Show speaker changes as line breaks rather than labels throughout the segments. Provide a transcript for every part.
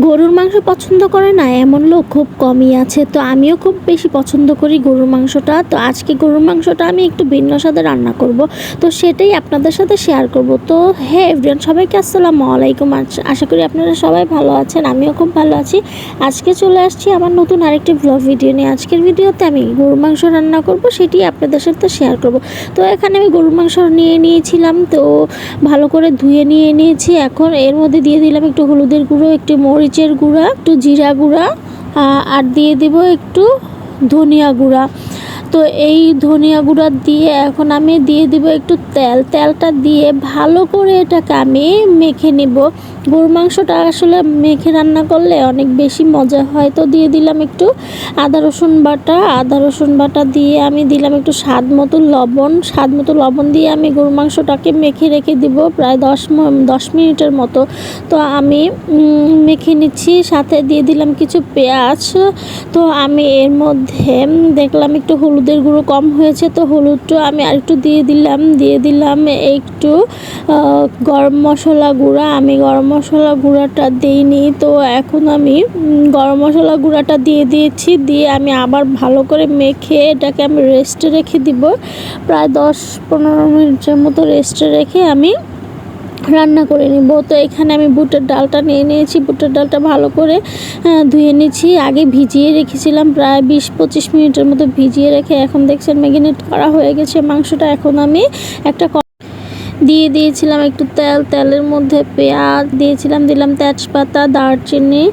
গরুর মাংস পছন্দ করে না এমন লোক খুব কমই আছে। তো আমিও খুব বেশি পছন্দ করি গরুর মাংসটা। তো আজকে গরুর মাংসটা আমি একটু ভিন্ন স্বাদে রান্না করব, তো সেটাই আপনাদের সাথে শেয়ার করব। তো হ্যাঁ এভরিওয়ান, সবাইকে আসসালামু আলাইকুম। আশা করি আপনারা সবাই ভালো আছেন, আমিও খুব ভালো আছি। আজকে চলে আসছি আমার নতুন আরেকটি ব্লগ ভিডিও নিয়ে। আজকের ভিডিওতে আমি গরুর মাংস রান্না করব, সেটি আপনাদের সাথে শেয়ার করব। তো এখানে আমি গরুর মাংস নিয়ে নিয়েছিলাম, তো ভালো করে ধুয়ে নিয়ে নিয়েছি। এখন এর মধ্যে দিয়ে দিলাম একটু হলুদের গুঁড়ো, একটু মরিচের গুঁড়া, একটু জিরা গুঁড়া, আর দিয়ে দিব একটু ধনিয়া গুঁড়া। তো এই ধনিয়া গুঁড়া দিয়ে এখন আমি দিয়ে দিব একটু তেলটা দিয়ে ভালো করে এটাকে আমি মেখে নিব। গরুর মাংসটা আসলে মেখে রান্না করলে অনেক বেশি মজা হয়। তো দিয়ে দিলাম একটু আদা রসুন বাটা দিয়ে আমি দিলাম একটু স্বাদ মতো লবণ দিয়ে আমি গরুর মাংসটাকে মেখে রেখে দিব প্রায় 10 মিনিটের মতো। তো আমি মেখে নিচ্ছি, সাথে দিয়ে দিলাম কিছু পেঁয়াজ। তো আমি এর মধ্যে দেখলাম একটু হলুদের গুঁড়ো কম হয়েছে, তো হলুদটা আমি আরেকটু দিয়ে দিলাম একটু গরম মশলা গুঁড়া। আমি গরম মশলা গুঁড়াটা দিইনি, তো এখন আমি গরম মশলা গুঁড়াটা দিয়ে দিয়েছি। দিয়ে আমি আবার ভালো করে মেখে এটাকে আমি রেস্টে রেখে দিব প্রায় 10-15 মিনিটের মতো রেস্টে রেখে আমি রান্না করে নিব। তো এখানে আমি বুটের ডালটা নিয়ে নিয়েছি। বুটের ডালটা ভালো করে ধুয়ে নিয়েছি, আগে ভিজিয়ে রেখেছিলাম প্রায় 20-25 মিনিটের মতো ভিজিয়ে রেখে এখন দেখছেন ম্যারিনেট করা হয়ে গেছে মাংসটা। এখন আমি একটা দিয়ে দিয়েছিলাম একটু তেলের মধ্যে পেঁয়াজ দিলাম তেজপাতা, দারচিনি,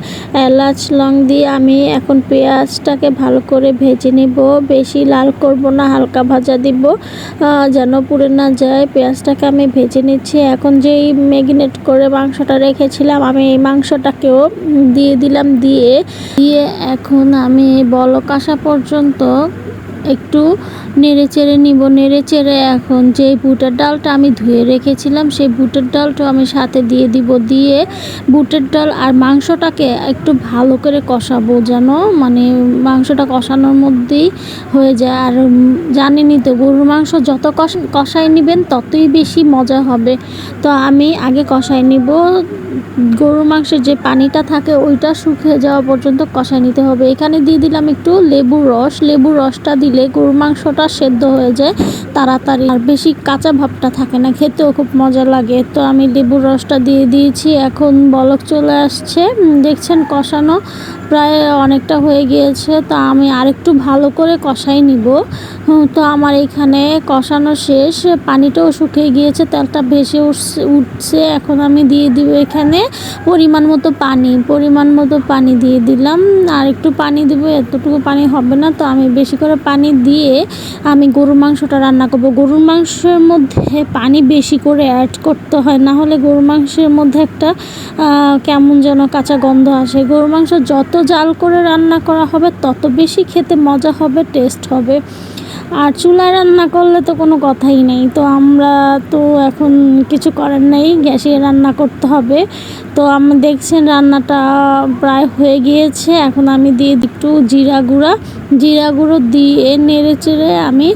এলাচ, লং দিয়ে আমি এখন পেঁয়াজটাকে ভালো করে ভেজে নিব। বেশি লাল করব না, হালকা ভাজা দিব যেন পুড়ে না যায়। পেঁয়াজটাকে আমি ভেজে নিচ্ছি। এখন যেই ম্যারিনেট করে মাংসটা রেখেছিলাম আমি এই মাংসটাকেও দিয়ে দিলাম। দিয়ে এখন আমি বলক আসা পর্যন্ত একটু নেড়ে চেড়ে এখন যেই বুটের ডালটা আমি ধুয়ে রেখেছিলাম সেই বুটের ডালটা আমি সাথে দিয়ে দিব। দিয়ে বুটের ডাল আর মাংসটাকে একটু ভালো করে কষাবো, যেন মানে মাংসটা কষানোর মধ্যেই হয়ে যায়। আর জানেনই তো গরুর মাংস যত কষাই নেবেন ততই বেশি মজা হবে। তো আমি আগে কষাই নিব, গরুর মাংসের যে পানিটা থাকে ওইটা শুকিয়ে যাওয়া পর্যন্ত কষাই নিতে হবে। এখানে দিয়ে দিলাম একটু লেবুর রসটা দিলে গরুর মাংসটা সেদ্ধ হয়ে যায় তাড়াতাড়ি, আর বেশি কাঁচা ভাবটা থাকে না, খেতেও খুব মজা লাগে। তো আমি লেবুর রসটা দিয়ে দিয়েছি। এখন বলক চলে আসছে, দেখছেন কষানো প্রায় অনেকটা হয়ে গিয়েছে। তো আমি আরেকটু ভালো করে কষাই নিব। তো আমার এখানে কষানো শেষ, পানিটাও শুকিয়ে গিয়েছে, তেলটা ভেসে উঠছে। এখন আমি দিয়ে দিব এখানে পরিমাণ মতো পানি দিয়ে দিলাম। আর একটু পানি দিব, এতটুকু পানি হবে না। তো আমি বেশি করে পানি দিয়ে আমি গরুর মাংসটা রান্না করব। গরুর মাংসের মধ্যে পানি বেশি করে অ্যাড করতে হয়, না হলে গরুর মাংসের মধ্যে একটা কেমন যেন কাঁচা গন্ধ আসে। গরুর মাংস যত জাল করে রান্না করা হবে তত বেশি খেতে মজা হবে, টেস্ট হবে। আর চুলায় রান্না করলে তো কোনো কথাই নেই। তো আমরা তো এখন কিছু করার নেই, গ্যাসে রান্না করতে হবে। তো আমি দেখছেন রান্নাটা প্রায় হয়ে গিয়েছে। এখন আমি দিয়ে একটু জিরা গুঁড়ো দিয়ে নেড়ে চেড়ে আমি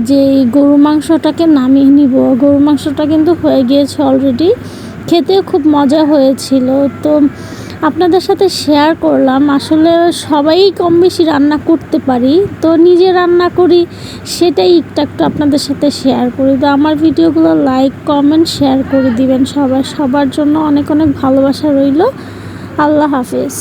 যে গরু মাংসটাকে নামিয়ে নিব। গরু মাংসটা কিন্তু হয়ে গিয়েছে অলরেডি, খেতেও খুব মজা হয়েছিল। তো আপনাদের সাথে শেয়ার করলাম। আসলে সবাই কম বেশি রান্না করতে পারি, তো নিজে রান্না করি সেটাই একটু আপনাদের সাথে শেয়ার করি। তো আমার ভিডিওগুলো লাইক, কমেন্ট, শেয়ার করে দিবেন। সবার জন্য অনেক অনেক ভালোবাসা রইল। আল্লাহ হাফেজ।